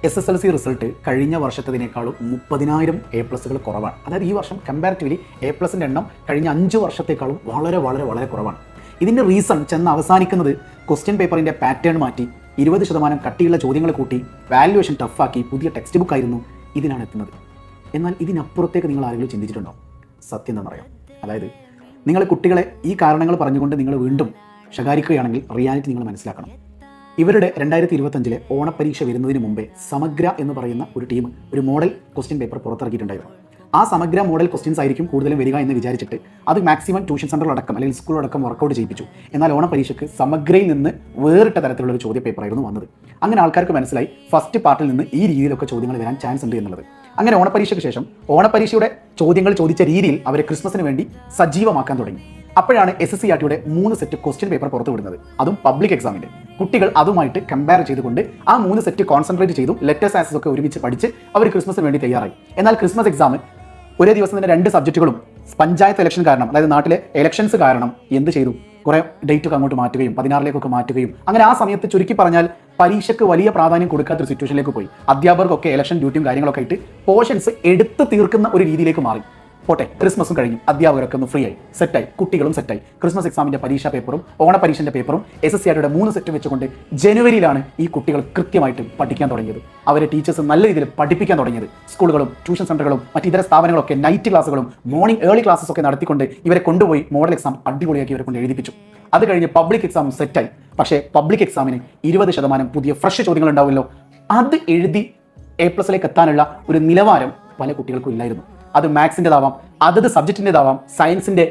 SSLC result കഴിഞ്ഞ വർഷത്തതിനേക്കാളും 30,000 A+ കുറവാണ്. അതായത് ഈ വർഷം കമ്പാരിറ്റീവ്ലി A+ൻ്റെ എണ്ണം കഴിഞ്ഞ 5 വർഷത്തേക്കാളും വളരെ വളരെ വളരെ കുറവാണ്. ഇതിൻ്റെ റീസൺ ചെന്ന് അവസാനിക്കുന്നത് ക്വസ്റ്റ്യൻ പേപ്പറിൻ്റെ പാറ്റേൺ മാറ്റി 20% കട്ടിയുള്ള ചോദ്യങ്ങൾ കൂട്ടി വാല്യുവേഷൻ ടഫാക്കി പുതിയ ടെക്സ്റ്റ് ബുക്ക് ആയിരുന്നു ഇതിനാണ് എത്തുന്നത്. എന്നാൽ ഇതിനപ്പുറത്തേക്ക് നിങ്ങൾ ആരെങ്കിലും ചിന്തിച്ചിട്ടുണ്ടോ? സത്യം എന്താണെന്നറിയാം. അതായത് നിങ്ങൾ കുട്ടികളെ ഈ കാരണങ്ങൾ പറഞ്ഞുകൊണ്ട് നിങ്ങൾ വീണ്ടും ശകാരിക്കുകയാണെങ്കിൽ റിയാലിറ്റി നിങ്ങൾ മനസ്സിലാക്കണം. ഇവരുടെ 2025 ഓണപ്പരീക്ഷ വരുന്നതിന് മുമ്പേ സമഗ്ര എന്ന് പറയുന്ന ഒരു ടീം ഒരു മോഡൽ ക്വസ്റ്റ്യൻ പേപ്പർ പുറത്തിറക്കിയിട്ടുണ്ടായിരുന്നു. ആ സമഗ്ര മോഡൽ ക്വസ്റ്റ്യൻസ് ആയിരിക്കും കൂടുതലും വരിക എന്ന് വിചാരിച്ചിട്ട് അത് മാക്സിമം ട്യൂഷൻ സെൻ്ററിലടക്കം അല്ലെങ്കിൽ സ്കൂളിലടക്കം വർക്കൗട്ട് ചെയ്യിപ്പിച്ചു. എന്നാൽ ഓണപ്പരീക്ഷയ്ക്ക് സമഗ്രയിൽ നിന്ന് വേറിട്ട തരത്തിലുള്ള ഒരു ചോദ്യ പേപ്പറായിരുന്നു വന്നത്. അങ്ങനെ ആൾക്കാർക്ക് മനസ്സിലായി ഫസ്റ്റ് പാർട്ടിൽ നിന്ന് ഈ രീതിയിലൊക്കെ ചോദ്യങ്ങൾ വരാൻ ചാൻസ് ഉണ്ട് എന്നുള്ളത്. അങ്ങനെ ഓണപ്പരീക്ഷയ്ക്ക് ശേഷം ഓണപ്പരീക്ഷയുടെ ചോദ്യങ്ങൾ ചോദിച്ച രീതിയിൽ അവരെ ക്രിസ്മസിന് വേണ്ടി സജീവമാക്കാൻ തുടങ്ങി. അപ്പോഴാണ് SSCRTയുടെ 3 സെറ്റ് ക്വസ്റ്റ്യൻ പേപ്പർ പുറത്തു വിടുന്നത്, അതും പബ്ലിക് എക്സാമിൻ്റെ. കുട്ടികൾ അതുമായിട്ട് കമ്പയർ ചെയ്തുകൊണ്ട് ആ 3 സെറ്റ് കോൺസെൻട്രേറ്റ് ചെയ്തും ലെറ്റേഴ്സ് ആൻസേഴ്സ് ഒക്കെ ഒരുമിച്ച് പഠിച്ച് അവർ ക്രിസ്മസിന് വേണ്ടി തയ്യാറായി. എന്നാൽ ക്രിസ്മസ് എക്സാം ഒരേ ദിവസം തന്നെ 2 സബ്ജക്റ്റുകളും പഞ്ചായത്ത് ഇലക്ഷൻ കാരണം, അതായത് നാട്ടിലെ ഇലക്ഷൻസ് കാരണം എന്ത് ചെയ്തു, കുറേ ഡേറ്റ് ഒക്കെ അങ്ങോട്ട് മാറ്റുകയും 16 മാറ്റുകയും അങ്ങനെ ആ സമയത്ത് ചുരുക്കി പറഞ്ഞാൽ പരീക്ഷയ്ക്ക് വലിയ പ്രാധാന്യം കൊടുക്കാത്തൊരു സിറ്റുവേഷനിലേക്ക് പോയി. അധ്യാപകർക്കൊക്കെ ഇലക്ഷൻ ഡ്യൂട്ടിയും കാര്യങ്ങളൊക്കെ ആയിട്ട് പോർഷൻസ് എടുത്ത് തീർക്കുന്ന ഒരു രീതിയിലേക്ക് മാറി. പോട്ടെ, ക്രിസ്മസും കഴിഞ്ഞു, അധ്യാപകരൊക്കെ ഒന്ന് ഫ്രീ ആയി, സെറ്റായി, കുട്ടികളും സെറ്റായി. ക്രിസ്മസ് എക്സാമിൻ്റെ പരീക്ഷാ പേപ്പറും ഓണപരീക്ഷൻ്റെ പേപ്പറും SSCRTയുടെ 3 സെറ്റ് വെച്ചുകൊണ്ട് ജനുവരിയിലാണ് ഈ കുട്ടികൾ കൃത്യമായിട്ട് പഠിക്കാൻ തുടങ്ങിയത്. അവരെ ടീച്ചേഴ്സ് നല്ല രീതിയിൽ പഠിപ്പിക്കാൻ തുടങ്ങിയത്. സ്കൂളുകളും ട്യൂഷൻ സെൻ്ററുകളും മറ്റിതര സ്ഥാപനങ്ങളൊക്കെ നൈറ്റ് ക്ലാസ്സുകളും മോർണിംഗ് ഏർലി ക്ലാസ്സസ് ഒക്കെ നടത്തിക്കൊണ്ട് ഇവരെ കൊണ്ടുപോയി മോഡൽ എക്സാം അടിപൊളിയാക്കി ഇവരെ കൊണ്ട് എഴുതിപ്പിച്ചു. അത് കഴിഞ്ഞ് പബ്ലിക് എക്സാം സെറ്റായി. പക്ഷേ പബ്ലിക് എക്സാമിന് 20% പുതിയ ഫ്രഷ് ചോദ്യങ്ങൾ ഉണ്ടാവുമല്ലോ, അത് എഴുതി A+ലേക്ക് എത്താനുള്ള ഒരു നിലവാരം പല കുട്ടികൾക്കും ഇല്ലായിരുന്നു. അത് മാത്സിൻ്റെതാവാം, അതത് സബ്ജക്റ്റിൻ്റെതാവാം, സയൻസിൻ്റെ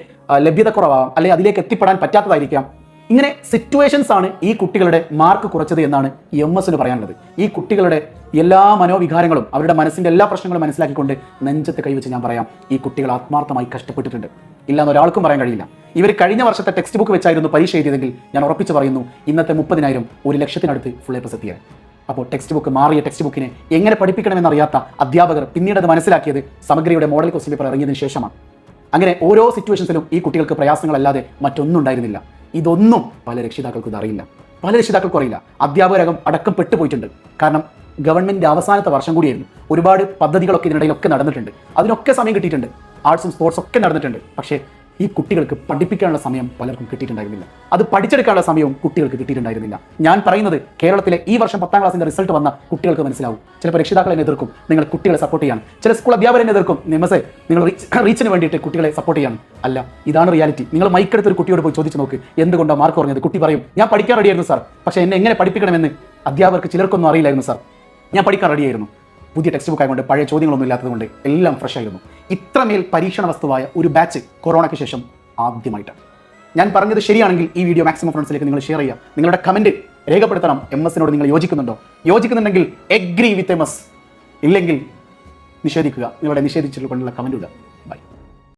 ലഭ്യതക്കുറവാവാം, അല്ലെങ്കിൽ അതിലേക്ക് എത്തിപ്പെടാൻ പറ്റാത്തതായിരിക്കാം. ഇങ്ങനെ സിറ്റുവേഷൻസ് ആണ് ഈ കുട്ടികളുടെ മാർക്ക് കുറച്ചത് എന്നാണ് MS പറയാനുള്ളത്. ഈ കുട്ടികളുടെ എല്ലാ മനോവികാരങ്ങളും അവരുടെ മനസ്സിൻ്റെ എല്ലാ പ്രശ്നങ്ങളും മനസ്സിലാക്കിക്കൊണ്ട് നെഞ്ചത്ത് കൈവച്ച് ഞാൻ പറയാം, ഈ കുട്ടികൾ ആത്മാർത്ഥമായി കഷ്ടപ്പെട്ടിട്ടുണ്ട്, ഇല്ലാന്ന് ഒരാൾക്കും പറയാൻ കഴിയില്ല. ഇവർ കഴിഞ്ഞ വർഷത്തെ ടെക്സ്റ്റ് ബുക്ക് വെച്ചായിരുന്നു പരീക്ഷ എഴുതിയതെങ്കിൽ ഞാൻ ഉറപ്പിച്ച് പറയുന്നു ഇന്നത്തെ 30,000 1,00,000 ഫുൾ A+ എത്തിയത്. അപ്പോൾ ടെക്സ്റ്റ് ബുക്ക് മാറിയ ടെക്സ്റ്റ് ബുക്കിനെ എങ്ങനെ പഠിപ്പിക്കണമെന്നറിയാത്ത അധ്യാപകർ പിന്നീട് അത് മനസ്സിലാക്കിയത് സമഗ്രയുടെ മോഡൽ ക്വസ്റ്റ്യൻ പേപ്പർ ഇറങ്ങിയതിന് ശേഷമാണ്. അങ്ങനെ ഓരോ സിറ്റുവേഷൻസിലും ഈ കുട്ടികൾക്ക് പ്രയാസങ്ങളല്ലാതെ മറ്റൊന്നും ഉണ്ടായിരുന്നില്ല. ഇതൊന്നും പല രക്ഷിതാക്കൾക്കും ഇത് അറിയില്ല, പല രക്ഷിതാക്കൾക്കും അറിയില്ല. അധ്യാപകരകം അടക്കം പെട്ടുപോയിട്ടുണ്ട്. കാരണം ഗവൺമെൻറ് അവസാനത്തെ വർഷം കൂടിയായിരുന്നു. ഒരുപാട് പദ്ധതികളൊക്കെ ഇതിനിടയിലൊക്കെ നടന്നിട്ടുണ്ട്, അതിനൊക്കെ സമയം കിട്ടിയിട്ടുണ്ട്, ആർട്സും സ്പോർട്സും ഒക്കെ നടന്നിട്ടുണ്ട്. പക്ഷേ ഈ കുട്ടികൾക്ക് പഠിപ്പിക്കാനുള്ള സമയം പലർക്കും കിട്ടിയിട്ടുണ്ടായിരുന്നില്ല, അത് പഠിച്ചെടുക്കാനുള്ള സമയവും കുട്ടികൾക്ക് കിട്ടിയിട്ടുണ്ടായിരുന്നില്ല. ഞാൻ പറയുന്നത് കേരളത്തിലെ ഈ വർഷം 10ാം ക്ലാസ്സിൻ്റെ റിസൾട്ട് വന്ന കുട്ടികൾക്ക് മനസ്സിലാവും. ചിലപ്പോൾ രക്ഷിതാക്കൾ എന്നെ എതിർക്കും, നിങ്ങൾ കുട്ടികളെ സപ്പോർട്ട് ചെയ്യാണ്. ചില സ്കൂൾ അധ്യാപകർ എന്നെ എതിർക്കും, നിയമസേ നിങ്ങൾ റീച്ചിന് വേണ്ടിയിട്ട് കുട്ടികളെ സപ്പോർട്ട് ചെയ്യാണ്. അല്ല, ഇതാണ് റിയാലിറ്റി. നിങ്ങൾ മൈക്കെടുത്ത് ഒരു കുട്ടിയോട് പോയി ചോദിച്ചു നോക്ക്, എന്തുകൊണ്ടാണ് മാർക്ക് കുറഞ്ഞത്? കുട്ടി പറയും, ഞാൻ പഠിക്കാൻ റെഡിയായിരുന്നു സാർ, പക്ഷേ എന്നെ എങ്ങനെ പഠിപ്പിക്കണമെന്ന് അധ്യാപകർക്ക് ചിലർക്കൊന്നും അറിയില്ലായിരുന്നു സാർ, ഞാൻ പഠിക്കാൻ റെഡിയായിരുന്നു. പുതിയ ടെക്സ്റ്റ് ബുക്ക് ആയതുകൊണ്ട് പഴയ ചോദ്യങ്ങളൊന്നും ഇല്ലാത്തതുകൊണ്ട് എല്ലാം ഫ്രഷ് ആയിരുന്നു. ഇത്രമേൽ പരീക്ഷണ വസ്തുവായ ഒരു ബാച്ച് കൊറോണയ്ക്ക് ശേഷം ആദ്യമായിട്ടാണ്. ഞാൻ പറഞ്ഞത് ശരിയാണെങ്കിൽ ഈ വീഡിയോ മാക്സിമം ഫ്രണ്ട്സിലേക്ക് നിങ്ങൾ ഷെയർ ചെയ്യുക. നിങ്ങളുടെ കമൻറ്റ് രേഖപ്പെടുത്തണം. MS നിങ്ങൾ യോജിക്കുന്നുണ്ടോ? യോജിക്കുന്നുണ്ടെങ്കിൽ എഗ്രി വിത്ത് MS, ഇല്ലെങ്കിൽ നിഷേധിക്കുക. നിങ്ങളുടെ നിഷേധിച്ചിട്ടുള്ള കമൻറ്റ് ഇടുക.